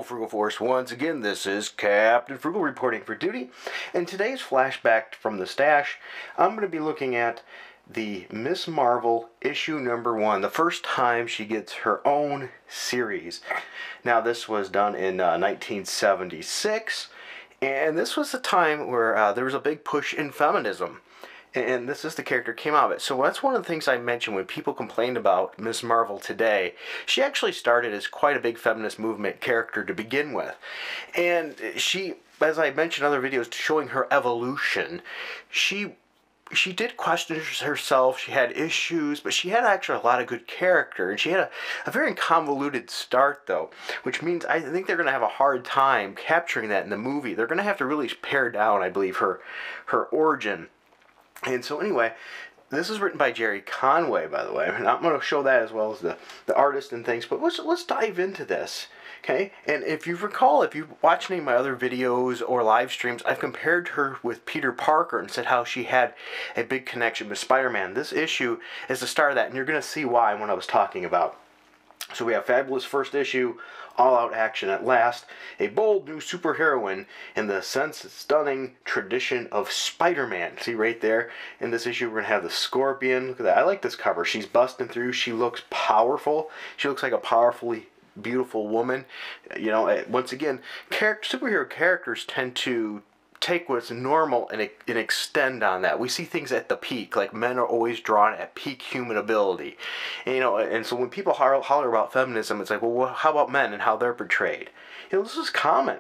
Frugal Force. Once again, this is Captain Frugal reporting for duty. In today's flashback from the stash, I'm going to be looking at the Miss Marvel issue #1, the first time she gets her own series. Now, this was done in 1976, and this was the time where there was a big push in feminism. And this is the character came out of it. So that's one of the things I mentioned when people complained about Miss Marvel today. She actually started as quite a big feminist movement character to begin with. And she, as I mentioned in other videos, showing her evolution, she did question herself. She had issues, but she had actually a lot of good character. And she had a very convoluted start, though, which means I think they're going to have a hard time capturing that in the movie. They're going to have to really pare down, I believe, her origin. And so anyway, this is written by Jerry Conway, by the way. And I'm going to show that as well as the artist and things. But let's dive into this, okay? And if you recall, if you watch any of my other videos or live streams, I've compared her with Peter Parker and said how she had a big connection with Spider-Man. This issue is the start of that, and you're going to see why when I was talking about. So we have fabulous first issue, all-out action at last, a bold new superheroine in the stunning tradition of Spider-Man. See right there in this issue, we're going to have the Scorpion. Look at that. I like this cover. She's busting through. She looks powerful. She looks like a powerfully beautiful woman. You know, once again, superhero characters tend to take what's normal and extend on that. We see things at the peak, like men are always drawn at peak human ability. And, you know, and so when people holler about feminism, it's like, well, how about men and how they're portrayed? You know, this is common.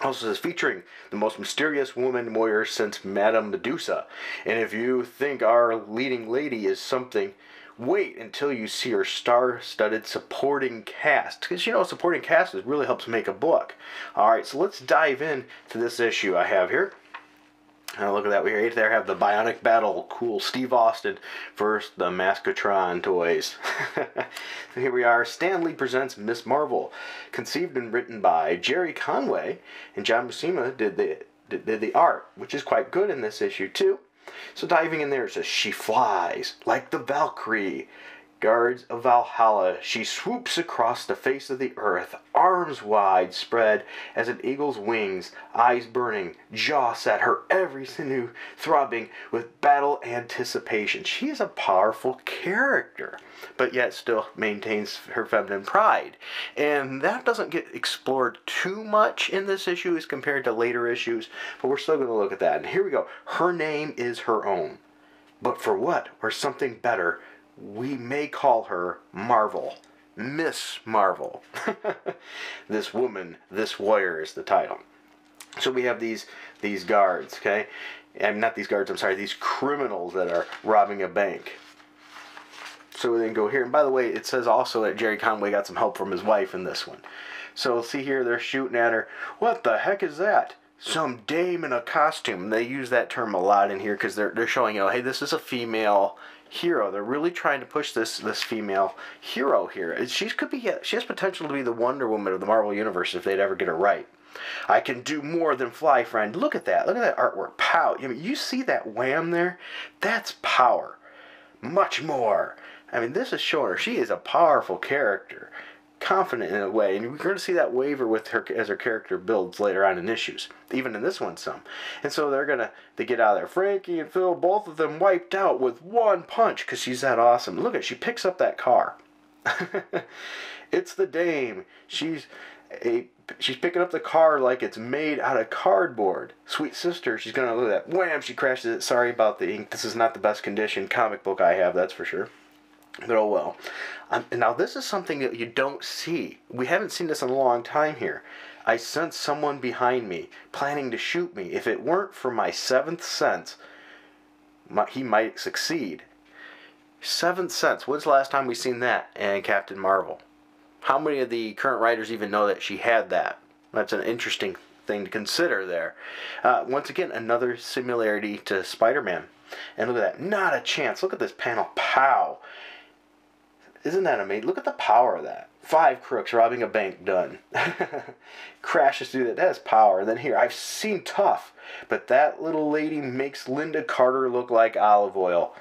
Also says, featuring the most mysterious woman warrior since Madame Medusa. And if you think our leading lady is something, wait until you see her star-studded supporting cast. Because, you know, supporting cast really helps make a book. Alright, so let's dive in to this issue I have here. Now look at that. We right there have the Bionic Battle. Cool. Steve Austin versus the Maskatron toys. So here we are. Stan Lee presents Miss Marvel. Conceived and written by Jerry Conway. And Jameson did the art, which is quite good in this issue too. So diving in there, it says, she flies like the Valkyrie, guards of Valhalla. She swoops across the face of the earth, arms wide spread as an eagle's wings, eyes burning, jaw set, her every sinew throbbing with battle anticipation. She is a powerful character, but yet still maintains her feminine pride. And that doesn't get explored too much in this issue as compared to later issues, but we're still going to look at that. And here we go. Her name is her own. But for what? Or something better, we may call her Marvel. Miss Marvel. This woman, this warrior is the title. So we have these guards, okay? And not these guards, I'm sorry, these criminals that are robbing a bank. So we then go here. And by the way, it says also that Jerry Conway got some help from his wife in this one. So see here, they're shooting at her. What the heck is that? Some dame in a costume. They use that term a lot in here because they're showing, you know, hey, this is a female hero. They're really trying to push this female hero here. She has potential to be the Wonder Woman of the Marvel Universe if they'd ever get her right. I can do more than fly, friend. Look at that. Look at that artwork. Pow. I mean, you see that wham there? That's power. Much more. I mean, this is showing her she is a powerful character. Confident in a way, and we're going to see that waver with her as her character builds later on in issues, even in this one some. And so they get out of there. Frankie and Phil, both of them wiped out with one punch because she's that awesome. Look at, she picks up that car. It's the dame. She's picking up the car like it's made out of cardboard. Sweet sister, she's gonna look at that. Wham! She crashes it. Sorry about the ink. This is not the best condition comic book I have, that's for sure. But oh well. Now this is something that you don't see. We haven't seen this in a long time here. I sense someone behind me, planning to shoot me. If it weren't for my seventh sense, he might succeed. Seventh sense. When's the last time we've seen that in Captain Marvel? How many of the current writers even know that she had that? That's an interesting thing to consider there. Once again, another similarity to Spider-Man. And look at that. Not a chance. Look at this panel. Pow. Isn't that amazing? Look at the power of that. 5 crooks robbing a bank, done. Crashes through that. That's power. And then here, I've seen tough, but that little lady makes Linda Carter look like olive oil.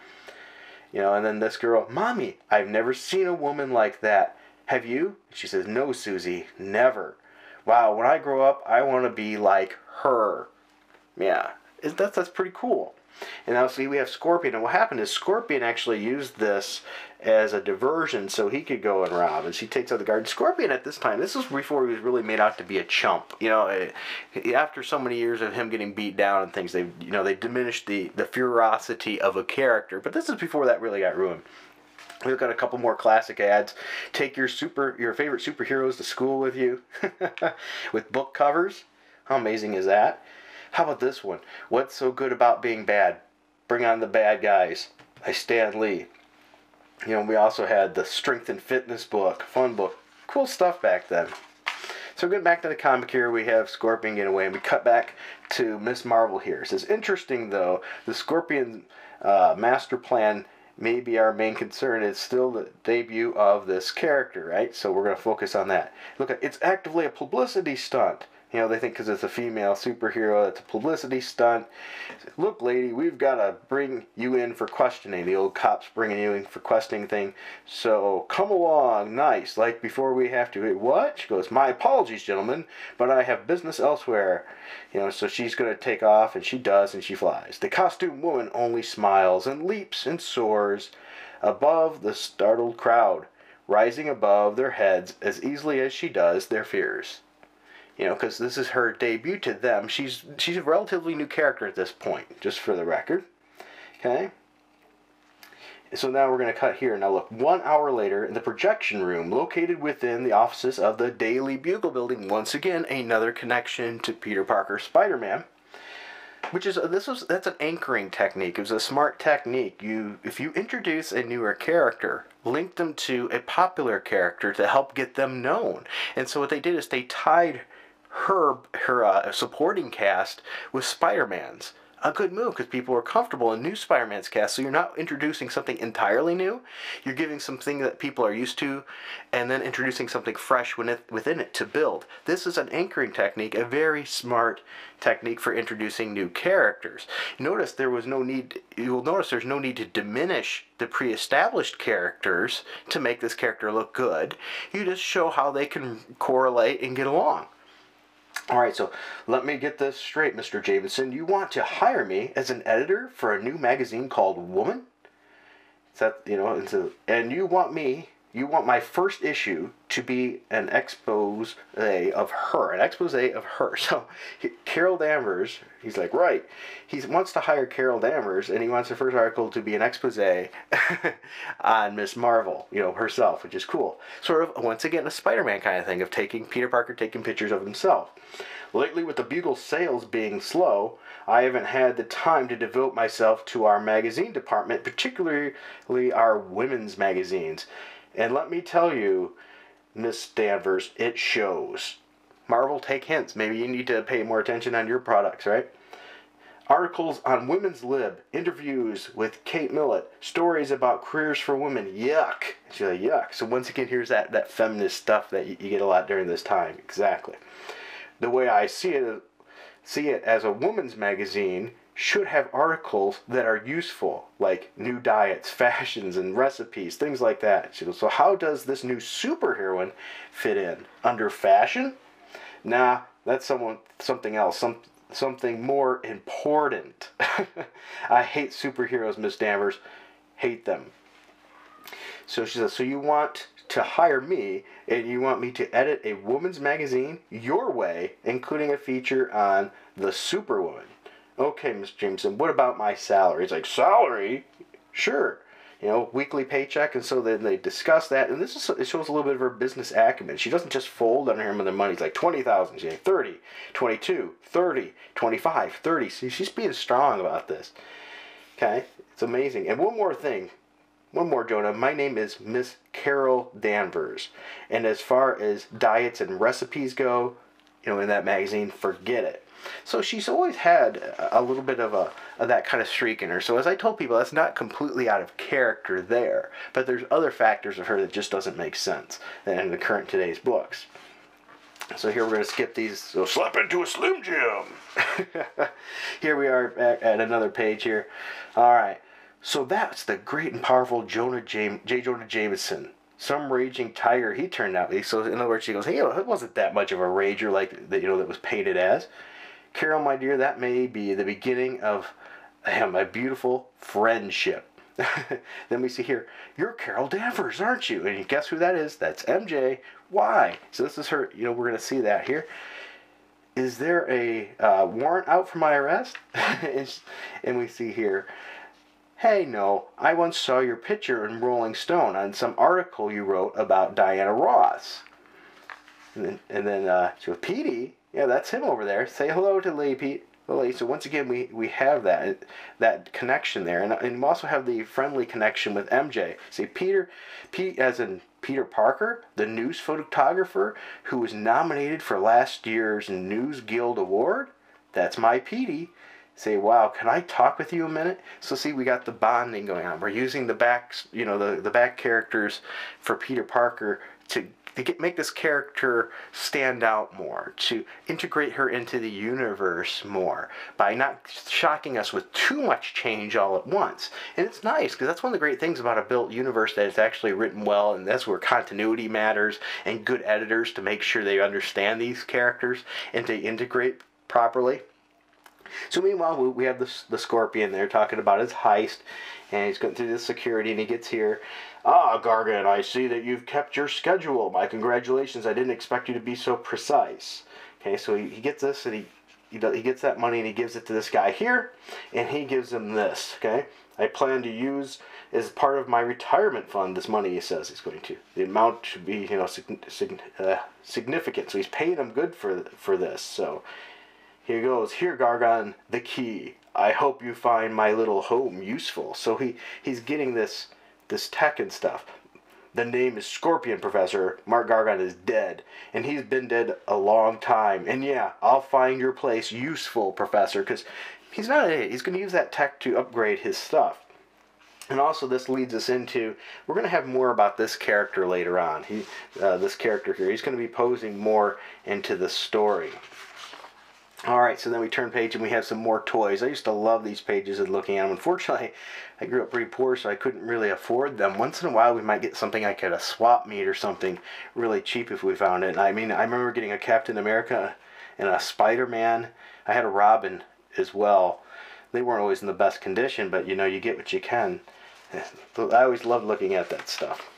You know, and then this girl, Mommy, I've never seen a woman like that. Have you? She says, no, Susie, never. Wow, when I grow up, I want to be like her. Yeah, that's pretty cool. And now see, we have Scorpion, and what happened is Scorpion actually used this as a diversion so he could go and rob, and she takes out the guard. Scorpion at this time, this was before he was really made out to be a chump. You know, after so many years of him getting beat down and things, they diminished the ferocity of a character. But this is before that really got ruined. We've got a couple more classic ads. Take your favorite superheroes to school with you, with book covers. How amazing is that? How about this one? What's so good about being bad? Bring on the bad guys. By Stan Lee. You know, we also had the Strength and Fitness book, fun book, cool stuff back then. So getting back to the comic here, we have Scorpion getting away, and we cut back to Miss Marvel here. It says, interesting though, the Scorpion master plan may be our main concern. It's still the debut of this character, right? So we're going to focus on that. Look, it's actively a publicity stunt. You know, they think because it's a female superhero, it's a publicity stunt. Look, lady, we've got to bring you in for questioning. The old cops bringing you in for questioning thing. So come along, nice. Like before we have to. Wait, what? She goes, my apologies, gentlemen, but I have business elsewhere. You know, so she's going to take off, and she does, and she flies. The costume woman only smiles and leaps and soars above the startled crowd, rising above their heads as easily as she does their fears. You know, because this is her debut to them. She's a relatively new character at this point, just for the record. Okay? So now we're going to cut here. Now look, 1 hour later in the projection room located within the offices of the Daily Bugle building. Once again, another connection to Peter Parker Spider-Man. Which is, that's an anchoring technique. It was a smart technique. If you introduce a newer character, link them to a popular character to help get them known. And so what they did is they tied her supporting cast with Spider-Man's. A good move because people are comfortable in new Spider-Man's cast. So you're not introducing something entirely new. You're giving something that people are used to and then introducing something fresh within it to build. This is an anchoring technique, a very smart technique for introducing new characters. Notice there was no need, you'll notice there's no need to diminish the pre-established characters to make this character look good. You just show how they can correlate and get along. Alright, so let me get this straight, Mr. Jameson. You want to hire me as an editor for a new magazine called Woman? Is that, you know, and you want my first issue to be an expose of her. So Carol Danvers, he's like, right. He wants to hire Carol Danvers, and he wants the first article to be an expose on Miss Marvel, you know, herself, which is cool. Sort of, once again, a Spider-Man kind of thing of Peter Parker taking pictures of himself. Lately, with the Bugle sales being slow, I haven't had the time to devote myself to our magazine department, particularly our women's magazines. And let me tell you, Miss Danvers, it shows. Marvel, take hints. Maybe you need to pay more attention on your products, right? Articles on Women's Lib, interviews with Kate Millett, stories about careers for women. Yuck. She's like, yuck. So once again, here's that feminist stuff that you get a lot during this time. Exactly. The way I see it as a woman's magazine should have articles that are useful, like new diets, fashions, and recipes, things like that. So how does this new superheroine fit in? Under fashion? Nah, that's something else, something more important. I hate superheroes, Miss Danvers. Hate them. So she says, so you want to hire me, and you want me to edit a woman's magazine your way, including a feature on the Superwoman. Okay, Mr. Jameson, what about my salary? It's like, salary? Sure. You know, weekly paycheck, and so then they discuss that, and it shows a little bit of her business acumen. She doesn't just fold under him with the money. It's like 20,000, she's like 30, 22, 30, 25, 30. See, she's being strong about this. Okay, it's amazing. And one more thing. One more, Jonah. My name is Miss Carol Danvers. And as far as diets and recipes go, you know, in that magazine, forget it. So she's always had a little bit of that kind of streak in her. So as I told people, that's not completely out of character there. But there's other factors of her that just doesn't make sense in the current today's books. So here we're going to skip these. So slap into a Slim Jim. Here we are at another page here. All right. So that's the great and powerful J. Jonah Jameson. some raging tiger he turned out to be. So in other words, she goes, hey, it wasn't that much of a rager like that, that was painted as. Carol, my dear, that may be the beginning of a beautiful friendship. Then we see here, you're Carol Danvers, aren't you? And you guess who that is? That's MJ. Why? So this is her, we're going to see that here. Is there a warrant out for my arrest? And we see here, hey, no, I once saw your picture in Rolling Stone on some article you wrote about Diana Ross. And then she goes, Petey? Yeah, that's him over there. Say hello to Lady Pete. So once again, we have that connection there. And we also have the friendly connection with MJ. See, Pete as in Peter Parker, the news photographer who was nominated for last year's News Guild Award. That's my Petey. Say, wow, can I talk with you a minute? So see, we got the bonding going on. We're using the back, the back characters for Peter Parker to make this character stand out more, to integrate her into the universe more by not shocking us with too much change all at once. And it's nice because that's one of the great things about a built universe, that it's actually written well, and that's where continuity matters, and good editors to make sure they understand these characters and to integrate properly. So meanwhile, we have the Scorpion there talking about his heist, and he's going through the security, and he gets here. Ah, Gargan, I see that you've kept your schedule. My congratulations. I didn't expect you to be so precise. Okay, so he gets this, and he gets that money, and he gives it to this guy here, and he gives him this. Okay, I plan to use as part of my retirement fund this money. He says he's going to. The amount should be significant. So he's paying him good for this. So here goes. Here, Gargan, the key. I hope you find my little home useful. So he's getting this tech and stuff. The name is Scorpion, Professor. Mark Gargan is dead, and he's been dead a long time. And yeah, I'll find your place useful, Professor, because he's not an idiot. He's going to use that tech to upgrade his stuff. And also, this leads us into, we're going to have more about this character later on. This character here, he's going to be posing more into the story. Alright, so then we turn page and we have some more toys. I used to love these pages and looking at them. Unfortunately, I grew up pretty poor, so I couldn't really afford them. Once in a while, we might get something like at a swap meet or something really cheap if we found it. I mean, I remember getting a Captain America and a Spider-Man. I had a Robin as well. They weren't always in the best condition, but you get what you can. I always loved looking at that stuff.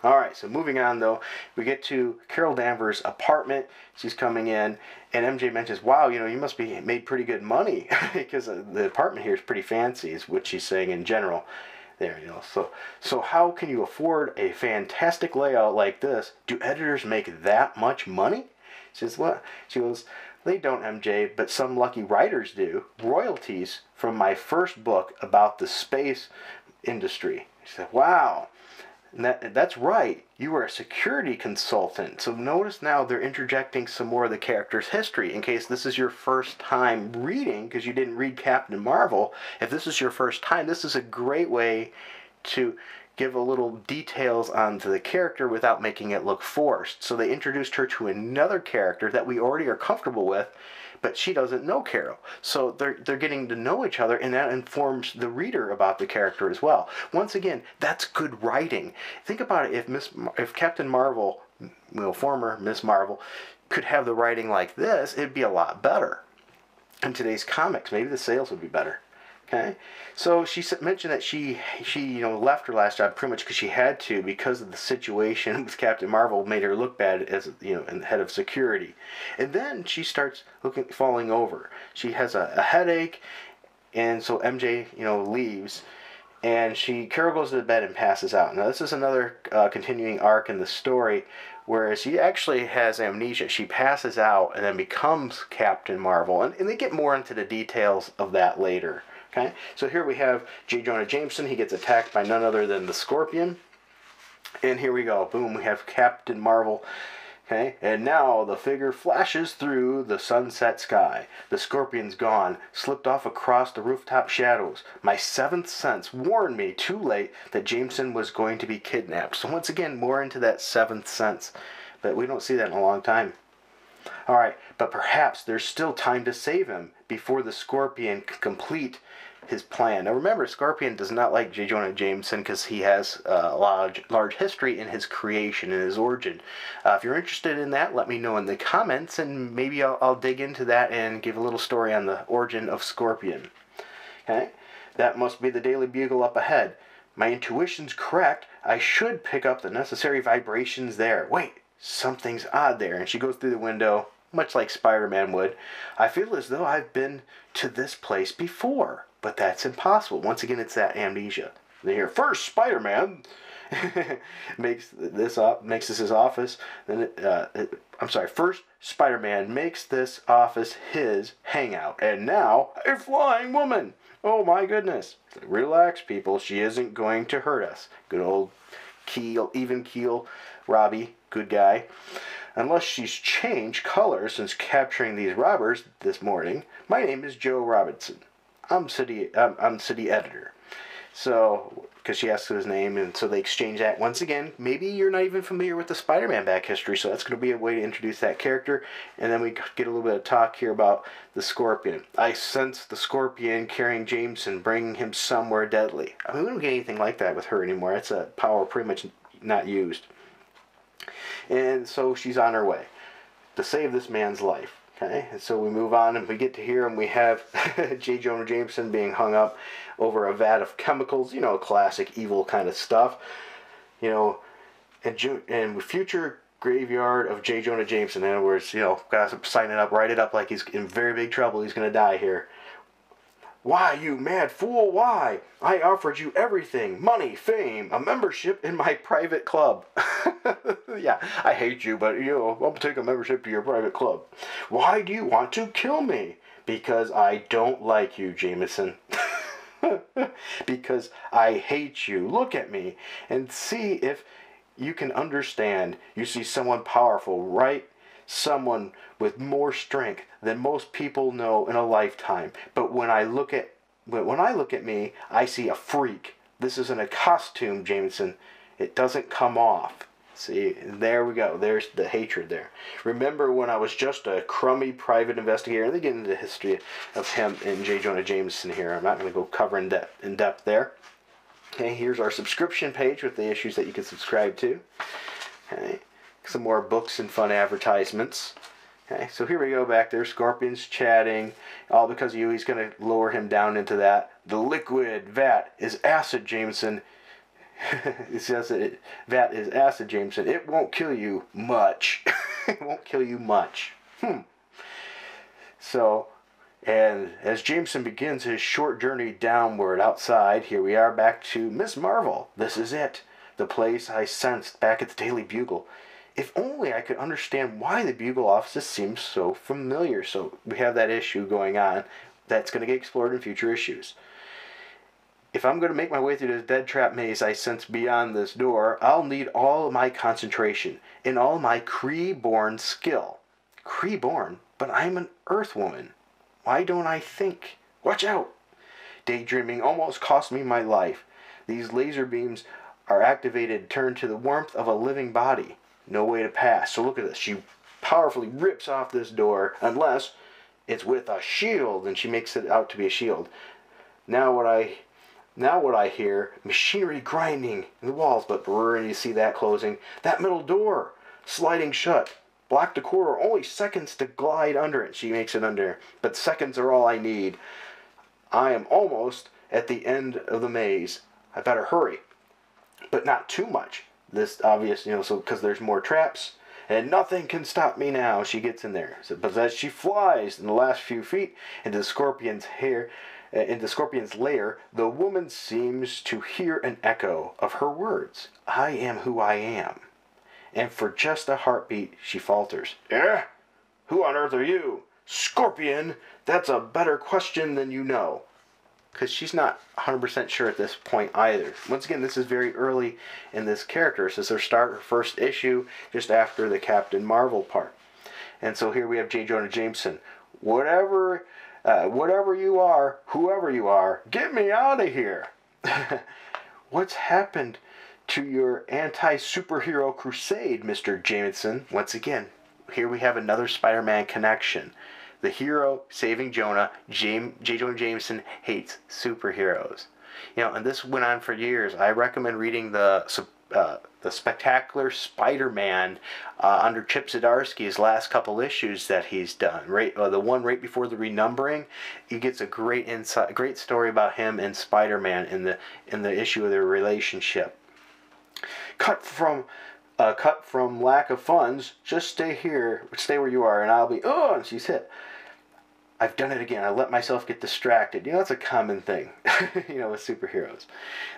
Alright, so moving on though, we get to Carol Danvers' apartment. She's coming in, and MJ mentions, wow, you must be made pretty good money, because the apartment here is pretty fancy, is what she's saying in general. There, so how can you afford a fantastic layout like this? Do editors make that much money? She says, what? She goes, they don't, MJ, but some lucky writers do. Royalties from my first book about the space industry. She said, wow. And that's right. You were a security consultant. So notice now they're interjecting some more of the character's history. In case this is your first time reading, because you didn't read Captain Marvel, if this is your first time, this is a great way to give a little details onto the character without making it look forced. So they introduced her to another character that we already are comfortable with, but she doesn't know Carol. So they're getting to know each other, and that informs the reader about the character as well. Once again, that's good writing. Think about it, if Captain Marvel, former Miss Marvel, could have the writing like this, it'd be a lot better. In today's comics, maybe the sales would be better. Okay, so she mentioned that she left her last job pretty much because she had to, because of the situation with Captain Marvel made her look bad as in the head of security, and then she starts falling over. She has a headache, and so MJ leaves, and Carol goes to bed and passes out. Now this is another continuing arc in the story, whereas she actually has amnesia. She passes out and then becomes Captain Marvel, and they get more into the details of that later. Okay, so here we have J. Jonah Jameson. He gets attacked by none other than the Scorpion. And here we go. Boom, we have Captain Marvel. Okay, and now the figure flashes through the sunset sky. The Scorpion's gone, slipped off across the rooftop shadows. My seventh sense warned me too late that Jameson was going to be kidnapped. So once again, more into that seventh sense. But we don't see that in a long time. Alright, but perhaps there's still time to save him before the Scorpion can complete his plan. Now remember, Scorpion does not like J. Jonah Jameson because he has a large history in his creation and his origin. If you're interested in that, let me know in the comments, and maybe I'll dig into that and give a little story on the origin of Scorpion. Okay, that must be the Daily Bugle up ahead. My intuition's correct. I should pick up the necessary vibrations there. Wait, something's odd there. And she goes through the window, much like Spider-Man would. I feel as though I've been to this place before, but that's impossible. Once again, it's that amnesia. They hear, first Spider-Man makes this his office. Then first Spider-Man makes this office his hangout, and now a flying woman. Oh my goodness. Relax, people. She isn't going to hurt us. Good old even keel Robbie. Good guy. Unless she's changed colors since capturing these robbers this morning. My name is Joe Robinson. I'm city editor. So, because she asks his name, and so they exchange that once again. Maybe you're not even familiar with the Spider-Man back history, so that's going to be a way to introduce that character. And then we get a little bit of talk here about the Scorpion. I sense the Scorpion carrying Jameson, bringing him somewhere deadly. I mean, we don't get anything like that with her anymore. It's a power pretty much not used. And so she's on her way to save this man's life. Okay, and so we move on and we get to here and we have J. Jonah Jameson being hung up over a vat of chemicals, you know, classic evil kind of stuff. You know, and future graveyard of J. Jonah Jameson. In other words, you know, gotta sign it up, write it up like he's in very big trouble. He's going to die here. Why, you mad fool, why? I offered you everything. Money, fame, a membership in my private club. Yeah, I hate you, but, you know, I'm going to take a membership to your private club. Why do you want to kill me? Because I don't like you, Jameson. Because I hate you. Look at me and see if you can understand. You see someone powerful, right? Someone with more strength than most people know in a lifetime. But when I look at me, I see a freak. This isn't a costume, Jameson. It doesn't come off. See, there we go. There's the hatred there. Remember when I was just a crummy private investigator? And they get into the history of him and J. Jonah Jameson here. I'm not going to go cover in depth there. Okay, here's our subscription page with the issues that you can subscribe to. Okay. Some more books and fun advertisements. Okay, so here we go back there. Scorpion's chatting. All because of you. He's going to lower him down into that. The liquid vat is acid, Jameson. It says that vat is acid, Jameson. It won't kill you much. It won't kill you much. So, and as Jameson begins his short journey downward outside, here we are back to Miss Marvel. This is it. The place I sensed back at the Daily Bugle. If only I could understand why the Bugle offices seem so familiar. So we have that issue going on that's going to get explored in future issues. If I'm going to make my way through this dead trap maze I sense beyond this door, I'll need all of my concentration and all my Kree-born skill. Kree-born? But I'm an Earth woman. Why don't I think? Watch out! Daydreaming almost cost me my life. These laser beams are activated, turned to the warmth of a living body. No way to pass. So look at this. She powerfully rips off this door, unless it's with a shield, and she makes it out to be a shield. Now what I hear, machinery grinding in the walls, but you see that closing. That middle door sliding shut. Block the corridor, only seconds to glide under it. She makes it under, but seconds are all I need. I am almost at the end of the maze. I better hurry, but not too much. This obvious, you know, so because there's more traps, and nothing can stop me now. She gets in there, so, but as she flies in the last few feet into the Scorpion's lair, the woman seems to hear an echo of her words. I am who I am. And for just a heartbeat, she falters. Eh? Who on earth are you? Scorpion? That's a better question than you know. Because she's not 100% sure at this point either. Once again, this is very early in this character. This is her first issue, just after the Captain Marvel part. And so here we have J. Jonah Jameson. Whatever you are, whoever you are, get me out of here. What's happened to your anti-superhero crusade, Mr. Jameson? Once again, here we have another Spider-Man connection. the hero saving Jonah, J. Jonah Jameson hates superheroes. And this went on for years. I recommend reading the Spectacular Spider-Man under Chip Zdarsky's last couple issues that he's done. Right, the one right before the renumbering, he gets a great story about him and Spider-Man in the issue of their relationship. Cut from lack of funds. Just stay where you are, and I'll be. Oh, and she's hit. I've done it again. I let myself get distracted. That's a common thing, with superheroes.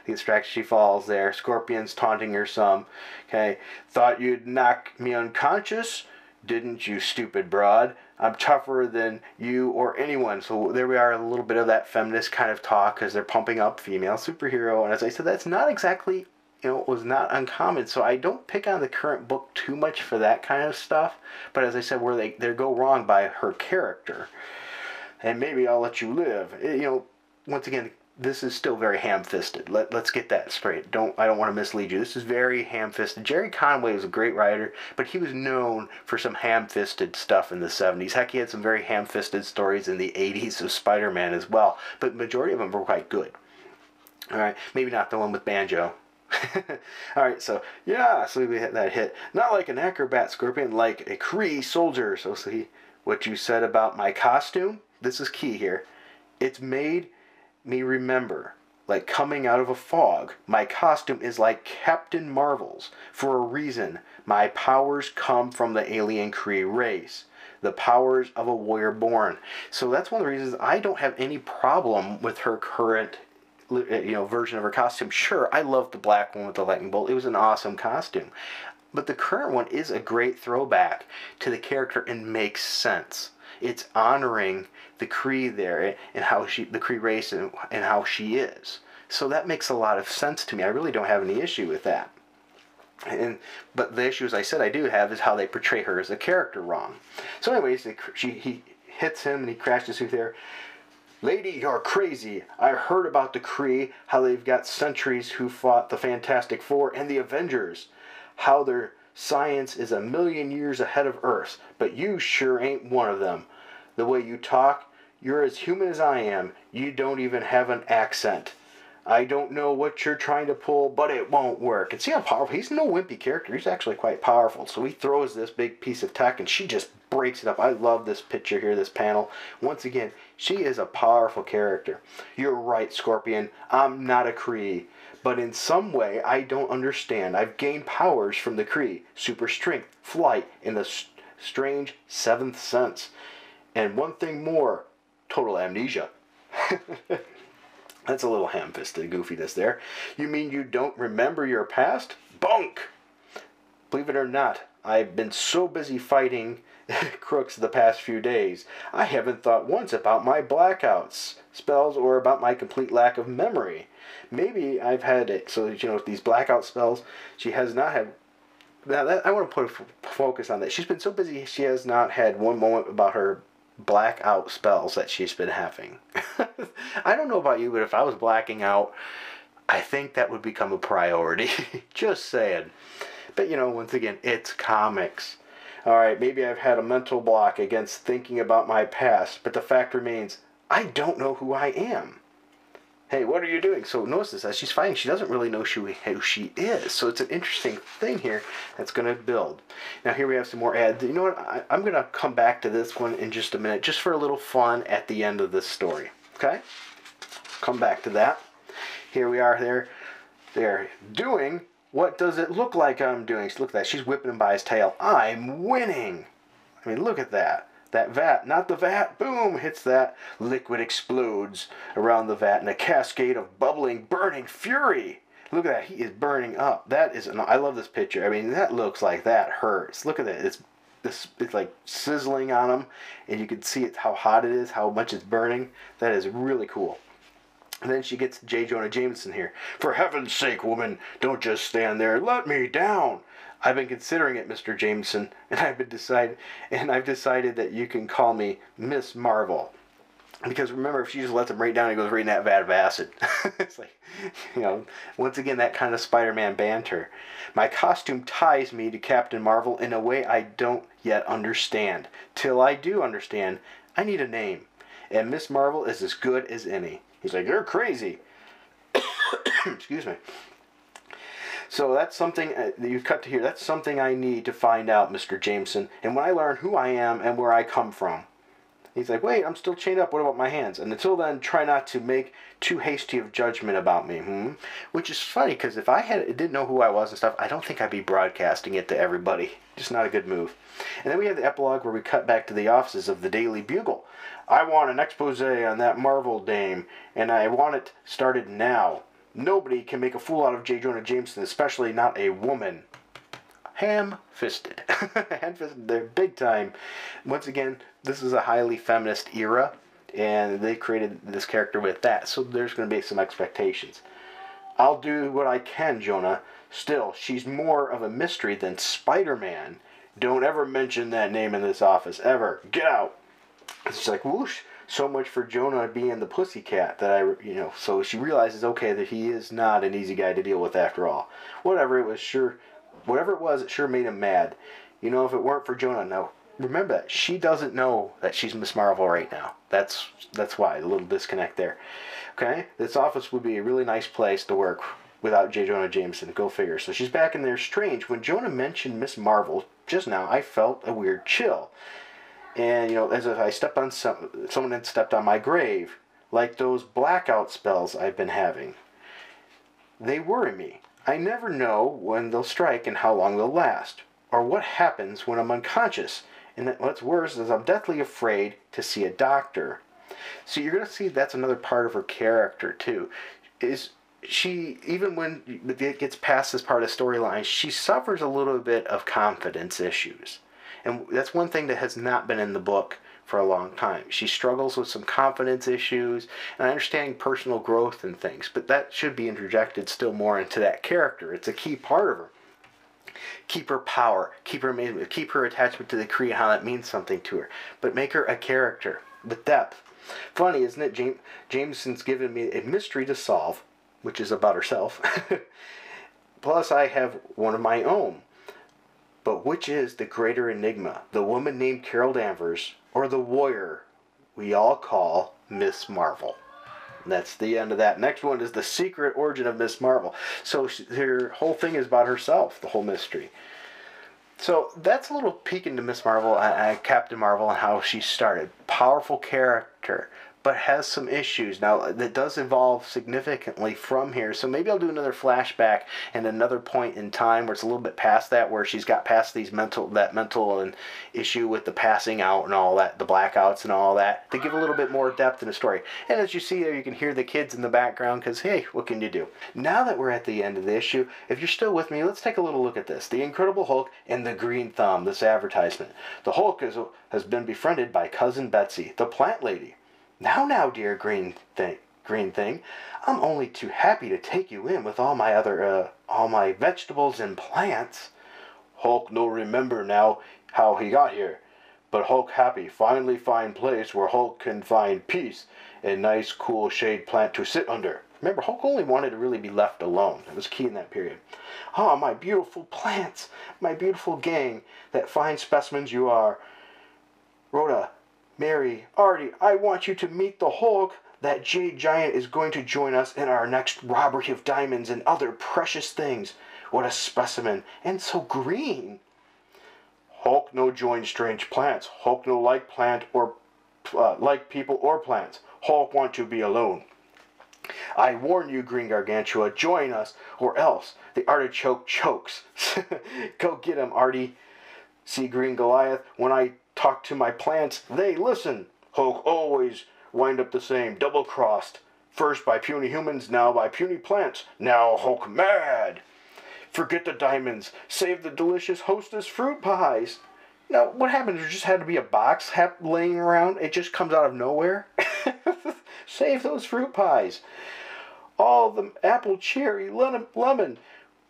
The distraction, she falls there. Scorpion's taunting her some. Okay. Thought you'd knock me unconscious? Didn't you, stupid broad? I'm tougher than you or anyone. So there we are, a little bit of that feminist kind of talk because they're pumping up female superhero. And as I said, that's not exactly, was not uncommon. So I don't pick on the current book too much for that kind of stuff. But as I said, where they go wrong by her character. And maybe I'll let you live. Once again, this is still very ham-fisted. Let's get that straight. I don't want to mislead you. This is very ham-fisted. Jerry Conway was a great writer, but he was known for some ham-fisted stuff in the 70s. Heck, he had some very ham-fisted stories in the 80s of Spider-Man as well. But the majority of them were quite good. All right, maybe not the one with Banjo. All right, so we hit that hit. Not like an acrobat, Scorpion, like a Kree soldier. So see what you said about my costume? This is key here. It's made me remember, like coming out of a fog. My costume is like Captain Marvel's. For a reason, my powers come from the alien Kree race. The powers of a warrior born. So that's one of the reasons I don't have any problem with her current version of her costume. Sure, I love the black one with the lightning bolt. It was an awesome costume. But the current one is a great throwback to the character and makes sense. It's honoring the Kree there and the Kree race and how she is. So that makes a lot of sense to me. I really don't have any issue with that. But the issue, as I said, I do have is how they portray her as a character wrong. So anyways, he hits him and he crashes through there. Lady, you're crazy. I heard about the Kree, how they've got sentries who fought the Fantastic Four and the Avengers. How their science is 1,000,000 years ahead of Earth, but you sure ain't one of them. The way you talk, you're as human as I am. You don't even have an accent. I don't know what you're trying to pull, but it won't work. And see how powerful? He's no wimpy character. He's actually quite powerful. So he throws this big piece of tech, and she just breaks it up. I love this picture here, this panel. Once again, she is a powerful character. You're right, Scorpion. I'm not a Kree. But in some way, I don't understand. I've gained powers from the Kree. Super strength, flight, and the strange seventh sense. And one thing more, total amnesia. That's a little ham-fisted goofiness there. You mean you don't remember your past? Bunk! Believe it or not, I've been so busy fighting crooks the past few days, I haven't thought once about my blackouts, spells, or about my complete lack of memory. Maybe I've had it. So, these blackout spells, she has not had. Now, I want to put a focus on that. She's been so busy, she has not had one moment about her blackout spells that she's been having. I don't know about you, but if I was blacking out, I think that would become a priority. Just saying. But, once again, it's comics. Alright, maybe I've had a mental block against thinking about my past, but the fact remains, I don't know who I am. Hey, what are you doing? So notice this, as she's fighting, she doesn't really know who she is. So it's an interesting thing here that's going to build. Now here we have some more ads. You know what? I'm going to come back to this one in just a minute, just for a little fun at the end of this story. Okay? Come back to that. Here we are there. They're doing... What does it look like I'm doing? Look at that. She's whipping him by his tail. I'm winning. I mean, look at that. That vat, not the vat. Boom, hits that. Liquid explodes around the vat in a cascade of bubbling, burning fury. Look at that. He is burning up. That is, I love this picture. I mean, that looks like that hurts. Look at that. It's like sizzling on him, and you can see it, how hot it is, how much it's burning. That is really cool. And then she gets J. Jonah Jameson here. For heaven's sake, woman, don't just stand there. Let me down. I've been considering it, Mr. Jameson, and I've decided that you can call me Miss Marvel. Because remember, if she just lets him right down, he goes right in that vat of acid. It's like, once again, that kind of Spider-Man banter. My costume ties me to Captain Marvel in a way I don't yet understand. Till I do understand, I need a name. And Miss Marvel is as good as any. He's like, you're crazy. Excuse me. So that's something that you cut to here. That's something I need to find out, Mr. Jameson. And when I learn who I am and where I come from. He's like, wait, I'm still chained up. What about my hands? And until then, try not to make too hasty of judgment about me. Which is funny, because if I didn't know who I was and stuff, I don't think I'd be broadcasting it to everybody. Just not a good move. And then we have the epilogue where we cut back to the offices of the Daily Bugle. I want an expose on that Marvel dame, and I want it started now. Nobody can make a fool out of J. Jonah Jameson, especially not a woman. Ham-fisted. Ham-fisted. They're big time. Once again, this is a highly feminist era, and they created this character with that, so there's going to be some expectations. I'll do what I can, Jonah. Still, she's more of a mystery than Spider-Man. Don't ever mention that name in this office, ever. Get out. It's like, whoosh. So much for Jonah being the pussycat that so she realizes, okay, that he is not an easy guy to deal with after all. Whatever it was, it sure made him mad. If it weren't for Jonah, no. Remember that she doesn't know that she's Miss Marvel right now. That's why, a little disconnect there. Okay, this office would be a really nice place to work without J. Jonah Jameson. Go figure. So she's back in there. Strange. When Jonah mentioned Miss Marvel just now, I felt a weird chill. And, as if I stepped on someone had stepped on my grave, like those blackout spells I've been having. They worry me. I never know when they'll strike and how long they'll last, or what happens when I'm unconscious. And what's worse is I'm deathly afraid to see a doctor. So you're going to see that's another part of her character, too. Is she, even when it gets past this part of the storyline, she suffers a little bit of confidence issues. And that's one thing that has not been in the book for a long time. She struggles with some confidence issues and understanding personal growth and things. But that should be interjected still more into that character. It's a key part of her. Keep her power, keep her amazement, keep her attachment to the Kree and how that means something to her. But make her a character with depth. Funny, isn't it? Jameson's given me a mystery to solve, which is about herself. Plus, I have one of my own. But which is the greater enigma? The woman named Carol Danvers, or the warrior we all call Miss Marvel? And that's the end of that. Next one is the secret origin of Miss Marvel. So her whole thing is about herself, the whole mystery. So that's a little peek into Miss Marvel, Captain Marvel, and how she started. Powerful character, but has some issues. Now, that does evolve significantly from here, so maybe I'll do another flashback and another point in time where it's a little bit past that, where she's got past that mental and issue with the passing out and all that, the blackouts and all that, to give a little bit more depth in the story. And as you see there, you can hear the kids in the background, because, hey, what can you do? Now that we're at the end of the issue, if you're still with me, let's take a little look at this. The Incredible Hulk and the Green Thumb, this advertisement. The Hulk has been befriended by Cousin Betsy, the plant lady. Now, dear green thing, I'm only too happy to take you in with all my vegetables and plants. Hulk no remember now how he got here, but Hulk happy finally find place where Hulk can find peace, a nice cool shade plant to sit under. Remember, Hulk only wanted to really be left alone. It was key in that period. Ah, my beautiful plants, my beautiful gang, that fine specimens you are. Rhoda, Mary, Artie, I want you to meet the Hulk. That jade giant is going to join us in our next robbery of diamonds and other precious things. What a specimen, and so green. Hulk no join strange plants. Hulk no like plant or like people or plants. Hulk want to be alone. I warn you, Green Gargantua, join us, or else the artichoke chokes. Go get him, Artie. See, Green Goliath, when I talk to my plants, they listen. Hulk always wind up the same, double-crossed. First by puny humans, now by puny plants. Now Hulk mad. Forget the diamonds. Save the delicious hostess fruit pies. Now, what happened? There just had to be a box laying around? It just comes out of nowhere? Save those fruit pies. All the apple, cherry, lemon,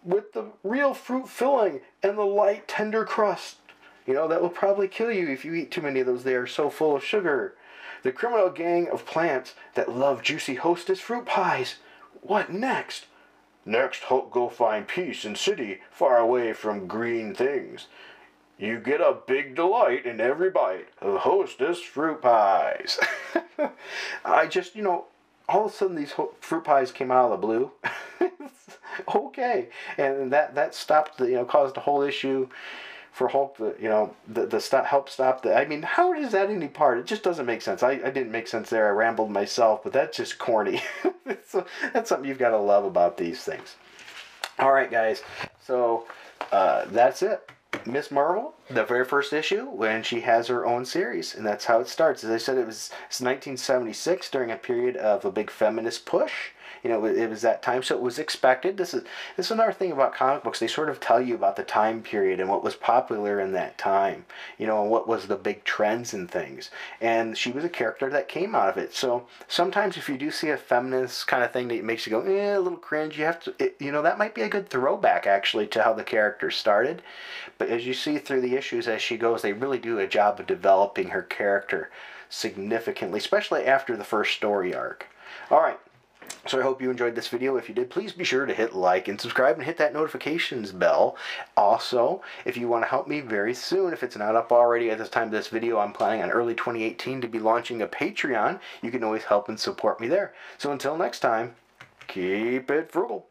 with the real fruit filling and the light, tender crust. That will probably kill you if you eat too many of those. They are so full of sugar. The criminal gang of plants that love juicy hostess fruit pies. What next? Next, Hulk go find peace in city, far away from green things. You get a big delight in every bite of Hostess fruit pies. I just, all of a sudden these fruit pies came out of the blue. Okay, and that stopped the, caused a whole issue for Hulk. The stop, help stop the. I mean, how is that any part? It just doesn't make sense. I didn't make sense there. I rambled myself, but that's just corny. That's something you've got to love about these things. All right, guys. So that's it. Miss Marvel, the very first issue, when she has her own series, and that's how it starts. As I said, it's 1976 during a period of a big feminist push. It was that time, so it was expected. This is another thing about comic books. They sort of tell you about the time period and what was popular in that time, and what was the big trends and things. And she was a character that came out of it. So sometimes if you do see a feminist kind of thing that makes you go, a little cringe, you have to, that might be a good throwback actually to how the character started. But as you see through the issues as she goes, they really do a job of developing her character significantly, especially after the first story arc. All right. So I hope you enjoyed this video. If you did, please be sure to hit like and subscribe and hit that notifications bell. Also, if you want to help me very soon, if it's not up already at this time of this video, I'm planning on early 2018 to be launching a Patreon. You can always help and support me there. So until next time, keep it frugal.